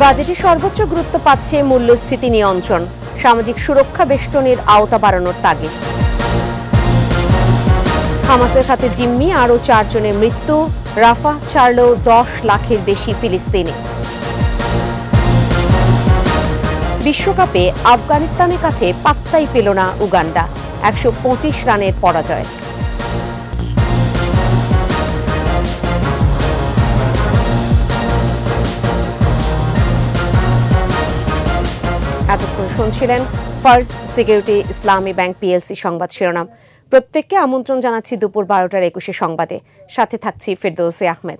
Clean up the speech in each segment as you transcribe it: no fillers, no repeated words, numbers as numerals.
বাজেটে সর্বোচ্চ গুরুত্ব পাচ্ছে মূল্যস্ফীতি নিয়ন্ত্রণ, সামাজিক সুরক্ষা বেষ্টনীর আওতা বাড়ানোর তাগিদ। হামাসের হাতে জিম্মি আরও 4 জনের মৃত্যু, রাফাহ ছাড়ল 10 লাখের বেশি ফিলিস্তিনি। বিশ্বকাপে আফগানিস্তানের কাছে পাত্তাই পেল না উগান্ডা, 125 রানের পরাজয়। এতক্ষণ শুনছিলেন ফার্স্ট সিকিউরিটি ইসলামী ব্যাংক পিএলসি সংবাদ শিরোনাম। প্রত্যেককে আমন্ত্রণ জানাচ্ছি দুপুর 12টার 21 সংবাদে, সাথে থাকছি ফেরদৌসী আহমেদ।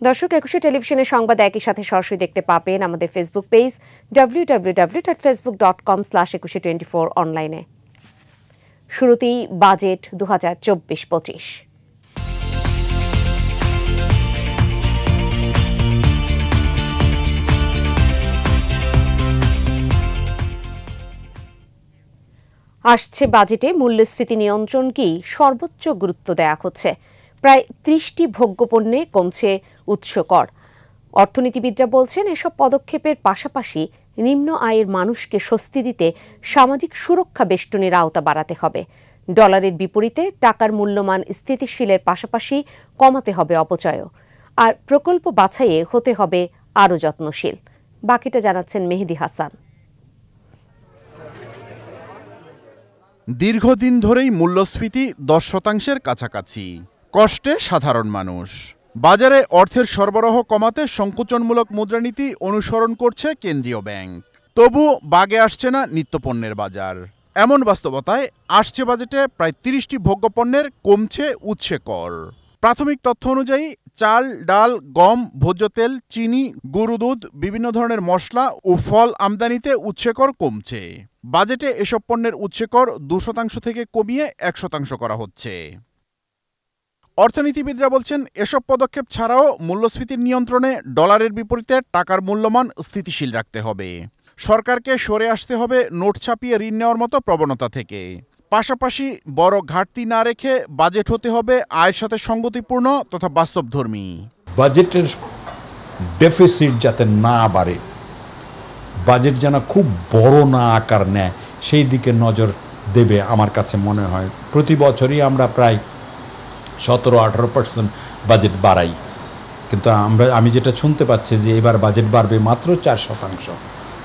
দর্শক, 21 টেলিভিশনের সংবাদ একই সাথে সরাসরি দেখতে পাবেন আমাদের ফেসবুক পেজ www.facebook.com/2124 অনলাইনে। শুরুতেই বাজেট 2024-25। আসছে বাজেটে মূল্যস্ফীতি নিয়ন্ত্রণকেই সর্বোচ্চ গুরুত্ব দেওয়া হচ্ছে। প্রায় 30টি ভোগ্যপণ্যে কমছে উৎস কর। অর্থনীতিবিদরা বলছেন, এসব পদক্ষেপের পাশাপাশি নিম্ন আয়ের মানুষকে স্বস্তি দিতে সামাজিক সুরক্ষা বেষ্টনীর আওতা বাড়াতে হবে। ডলারের বিপরীতে টাকার মূল্যমান স্থিতিশীলের পাশাপাশি কমাতে হবে অপচয়ও। আর প্রকল্প বাছাইয়ে হতে হবে আরও যত্নশীল। বাকিটা জানাচ্ছেন মেহেদি হাসান। দীর্ঘদিন ধরেই মূল্যস্ফীতি 10% কাছাকাছি। কষ্টে সাধারণ মানুষ। বাজারে অর্থের সরবরাহ কমাতে সংকোচনমূলক মুদ্রানীতি অনুসরণ করছে কেন্দ্রীয় ব্যাংক। তবু বাগে আসছে না নিত্যপণ্যের বাজার। এমন বাস্তবতায় আসছে বাজেটে প্রায় 30টি ভোগ্যপণ্যের কমছে উৎসে কর। প্রাথমিক তথ্য অনুযায়ী চাল, ডাল, গম, ভোজ্য তেল, চিনি, গরু দুধ, বিভিন্ন ধরনের মশলা ও ফল আমদানিতে উৎসে কর কমছে। বাজেটে এসব পণ্যের উৎসে কর 2% থেকে কমিয়ে 1% করা হচ্ছে। অর্থনীতিবিদরা বলছেন, এসব পদক্ষেপ ছাড়াও মূল্যস্ফীতির নিয়ন্ত্রণে ডলারের বিপরীতে টাকার মূল্যমান স্থিতিশীল রাখতে হবে। সরকারকে সরে আসতে হবে নোট ছাপিয়ে ঋণ নেওয়ার মতো প্রবণতা থেকে। পাশাপাশি বড় ঘাটতি না রেখে বাজেট হতে হবে আয়ের সাথে সঙ্গতিপূর্ণ তথা বাস্তবধর্মী। বাজেটের ডেফিসিট যাতে না বাড়ে, বাজেট যেন খুব বড় না আকার নেয়, সেই দিকে নজর দেবে আমার কাছে মনে হয়। প্রতি বছরই আমরা প্রায় 17-18% বাজেট বাড়াই, কিন্তু আমি যেটা শুনতে পাচ্ছি যে এবার বাজেট বাড়বে মাত্র 4%।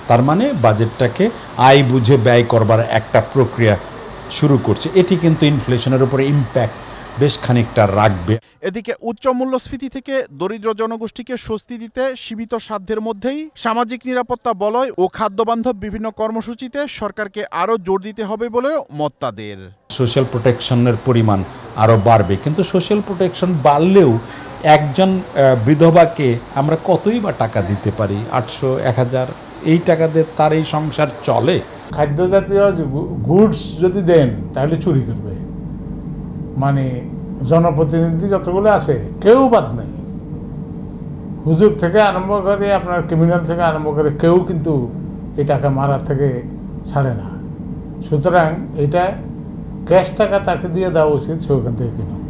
তার মানে বাজেটটাকে আয় বুঝে ব্যয় করবার একটা প্রক্রিয়া শুরু করছে। এটি কিন্তু ইনফ্লেশনের উপরে ইম্প্যাক্ট বেশ খানিকটা রাখবে। এদিকে উচ্চ মূল্যস্ফীতি থেকে দরিদ্র জনগোষ্ঠীকে স্বস্তি দিতে সীমিত সাধ্যের মধ্যেই সামাজিক নিরাপত্তা বলয় ও খাদ্যবান্ধব বিভিন্ন কর্মসূচিতে সরকারকে আরও জোর দিতে হবে বলেও মত তাদের। সোশ্যাল প্রোটেকশনের পরিমাণ আরও বাড়বে, কিন্তু সোশ্যাল প্রোটেকশন বাড়লেও একজন বিধবাকে আমরা কতই বা টাকা দিতে পারি? 800, 1000 এই টাকা দিয়ে তার এই সংসার চলে? খাদ্য জাতীয় গুডস যদি দেন তাহলে চুরি করবে। মানে জনপ্রতিনিধি যতগুলো আছে কেউ বাদ নেই, হুজুর থেকে আরম্ভ করে আপনার ক্রিমিনাল থেকে আরম্ভ করে কেউ কিন্তু এই টাকা মারার থেকে ছাড়ে না। সুতরাং এটা ক্যাশ টাকা তাকে দিয়ে দেওয়া উচিত, সে ওখান থেকে কিনুক।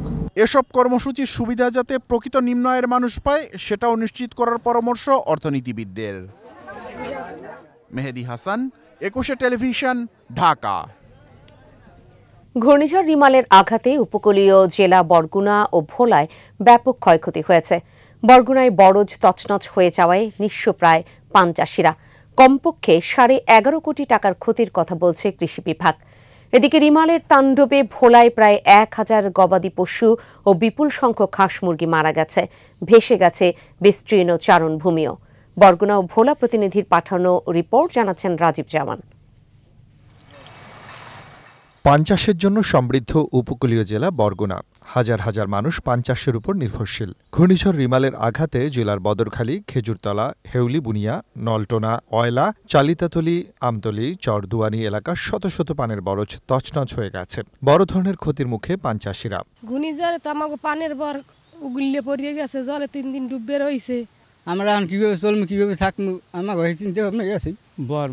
এসব কর্মসূচির সুবিধা যাতে প্রকৃত নিম্ন আয়ের মানুষ পায় সেটাও নিশ্চিত করার পরামর্শ অর্থনীতিবিদদের। মেহেদি হাসান, 21 টেলিভিশন, ঢাকা। ঘূর্ণিঝড় রিমালের আঘাতে উপকূলীয় জেলা বরগুনা ও ভোলায় ব্যাপক ক্ষয়ক্ষতি হয়েছে। বরগুনায় বরজ তছনছ হয়ে যাওয়ায় নিঃস্ব প্রায় পান চাষিরা। কমপক্ষে 11.5 কোটি টাকার ক্ষতির কথা বলছে কৃষি বিভাগ। এদিকে রিমালের তাণ্ডবে ভোলায় প্রায় 1000 গবাদি পশু ও বিপুল সংখ্যক হাঁস মুরগি মারা গেছে। ভেসে গেছে বিস্তীর্ণ চারণভূমিও। বরগুনা ও ভোলা প্রতিনিধির পাঠানো রিপোর্ট জানাচ্ছেন রাজীব জামান। পান চাষের জন্য সমৃদ্ধ উপকূলীয় জেলা বরগুনা। হাজার হাজার মানুষ পান চাষের উপর নির্ভরশীল। ঘূর্ণিঝড় রিমালের আঘাতে জেলার বদরখালী, খেজুরতলা, হেউলি বুনিয়া, নলটোনা, অয়লা, চালিতাতলি, আমতলি, চরদুয়ানি এলাকার শত শত পানের বরজ তছনছ হয়ে গেছে। বড় ধরনের ক্ষতির মুখে পান চাষিরা। ঘূর্ণিঝড়ে তো আমাকে পানের বর উগুল্লে পড়িয়ে গেছে, জলে 3 দিন ডুববে রয়েছে। আমরা কিভাবে চলবো, কিভাবে থাকবো, আমার চিন্তা ভাবনা গেছে।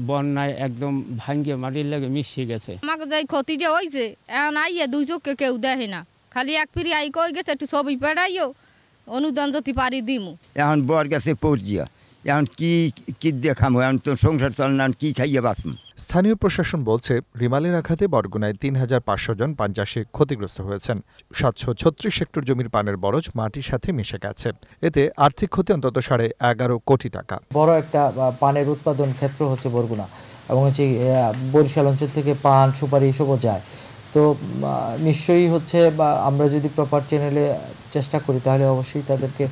বন্যায় একদম ভাঙ্গে মাটির লাগে মিশিয়ে গেছে। আমাকে যাই ক্ষতিটা হয়েছে, এখন আইয়া 2 চোখে কেউ দেখে না, খালি এক পিড়ি আই কই গেছে একটু ছবি পেড়াইও অনুদান যদি পারি দিমু। এখন বর গেছে পড়িয়া, এখন কি দিয়ে খামো, এখন তো সংসার চলে না, কি খাইয়ে বাঁচব। স্থানীয় প্রশাসন বলছে রিমালের আঘাতে বরগুনায় ৩,৫০০ জন পান চাষি ক্ষতিগ্রস্ত হয়েছেন। ৭৩৬ হেক্টর জমির পানের বরজ মাটির সাথে মিশে গেছে। এতে আর্থিক ক্ষতি অন্তত ১১.৫ কোটি টাকা। বড় একটা পানের উৎপাদন ক্ষেত্র হচ্ছে বরগুনা, এবং হচ্ছে বরিশাল অঞ্চল থেকে পান সুপারি এসবও যায়। তো নিশ্চয়ই হচ্ছে বা আমরা যদি প্রপার চ্যানেলে চেষ্টা করি তাহলে অবশ্যই তাদেরকে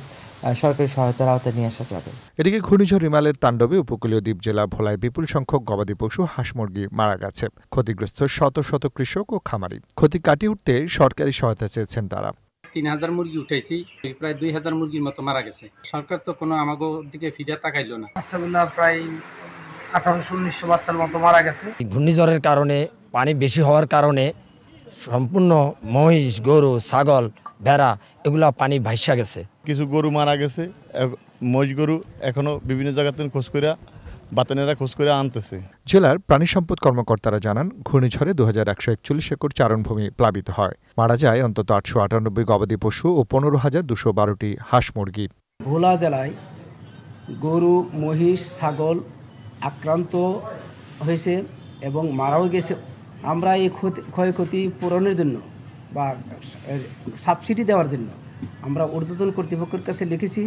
সরকারি সহায়তার আওতায় নিয়ে আসা যাবে। এদিকে ঘূর্ণিঝড় রিমালের তাণ্ডবে উপকূলীয় দ্বীপ জেলা ভোলায় বিপুল সংখ্যক গবাদি পশু, হাঁস মুরগি মারা গেছে। ক্ষতিগ্রস্ত শত শত কৃষক ও খামারি। ক্ষতি কাটিয়ে উঠতে সরকারি সহায়তা চেয়েছেন তারা। ৩,০০০ মুরগি উঠাইছি, প্রায় ২,০০০ মুরগির মতো মারা গেছে। সরকার তো কোনো আমাগো দিকে ফিডার তাকাইলো না। বাচ্চাগুলা প্রায় ১৮০০-১৯০০ বাচ্চার মতো মারা গেছে। ঘূর্ণিঝড়ের কারণে পানি বেশি হওয়ার কারণে সম্পূর্ণ মহিষ, গরু, ছাগল, ভেড়া এগুলা পানি ভাইসা গেছে। কিছু গরু মারা গেছে, মহিষ গরু এখনো বিভিন্ন জায়গাতে খোঁজ করে বাতানেরা খোঁজ করে আনতেছে। জেলার প্রাণী সম্পদ কর্মকর্তারা জানান, ঘূর্ণিঝড়ে ২১৪১ একর চারণভূমি প্লাবিত হয়। মারা যায় অন্তত ৮৯৮ গবাদি পশু ও ১৫,২১২টি হাঁস মুরগি। ভোলা জেলায় গরু, মহিষ, ছাগল আক্রান্ত হয়েছে এবং মারাও গেছে। আমরা এই ক্ষয়ক্ষতি পূরণের জন্য বা সাবসিডি দেওয়ার জন্য আমরা ঊর্ধ্বতন কর্তৃপক্ষের কাছে লিখেছি।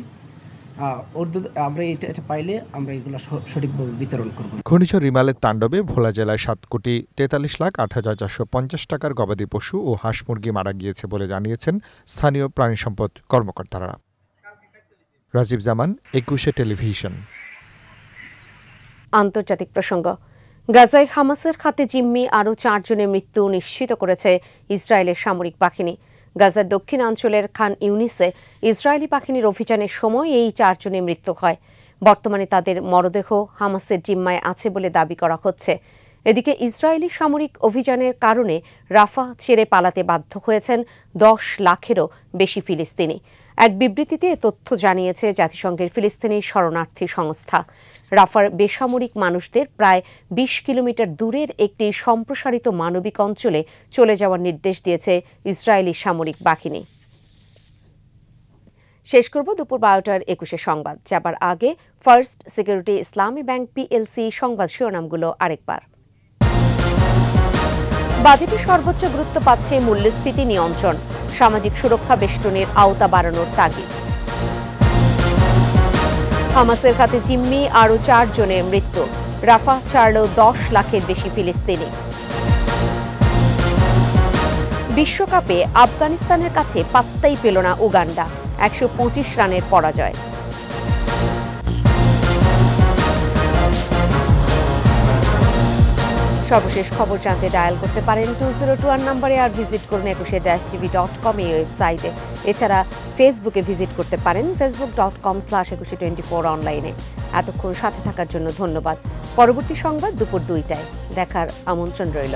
আমরা এটা পাইলে আমরা এগুলো সঠিকভাবে বিতরণ করব। ঘূর্ণিঝড় রিমালের তাণ্ডবে ভোলা জেলায় ৭,৪৩,৮,৮৫০ টাকার গবাদি পশু ও হাঁস মুরগি মারা গিয়েছে বলে জানিয়েছেন স্থানীয় প্রাণী সম্পদ কর্মকর্তারা। রাজীব জামান, ২১শে টেলিভিশন। আন্তর্জাতিক প্রসঙ্গ। গাজায় হামাসের হাতে জিম্মি আরও ৪ জনের মৃত্যু নিশ্চিত করেছে ইসরায়েলের সামরিক বাহিনী। গাজার দক্ষিণাঞ্চলের খান ইউনিসে ইসরায়েলি বাহিনীর অভিযানের সময় এই ৪ জনের মৃত্যু হয়। বর্তমানে তাদের মরদেহ হামাসের জিম্মায় আছে বলে দাবি করা হচ্ছে। এদিকে ইসরায়েলি সামরিক অভিযানের কারণে রাফা ছেড়ে পালাতে বাধ্য হয়েছেন ১০ লাখেরও বেশি ফিলিস্তিনি। এক বিবৃতিতে এ তথ্য জানিয়েছে জাতিসংঘের ফিলিস্তিনি শরণার্থী সংস্থা। রাফার বেসামরিক মানুষদের প্রায় ২০ কিলোমিটার দূরের একটি সম্প্রসারিত মানবিক অঞ্চলে চলে যাওয়ার নির্দেশ দিয়েছে ইসরায়েলি সামরিক বাহিনী। শেষ করব দুপুর ১২টার ২১শে সংবাদ। যাবার আগে ফার্স্ট সিকিউরিটি ইসলামী ব্যাংক পিএলসি সংবাদ শিরোনামগুলো আরেকবার। বাজেটে সর্বোচ্চ গুরুত্ব পাচ্ছে মূল্যস্ফীতি নিয়ন্ত্রণ, সামাজিক সুরক্ষা বেষ্টনীর আওতা বাড়ানোর তাগিদ। হামাসের হাতে জিম্মি আরও ৪ জনের মৃত্যু, রাফা ছাড়ল ১০ লাখের বেশি ফিলিস্তিনি। বিশ্বকাপে আফগানিস্তানের কাছে পাত্তাই পেল না উগান্ডা, ১২৫ রানের পরাজয়। সর্বশেষ খবর জানতে ডায়াল করতে পারেন 2021 নম্বরে, আর ভিজিট করুন 21-tv.com এই ওয়েবসাইটে। এছাড়া ফেসবুকে ভিজিট করতে পারেন facebook.com/2124 অনলাইনে। এতক্ষণ সাথে থাকার জন্য ধন্যবাদ। পরবর্তী সংবাদ দুপুর ২টায় দেখার আমন্ত্রণ রইল।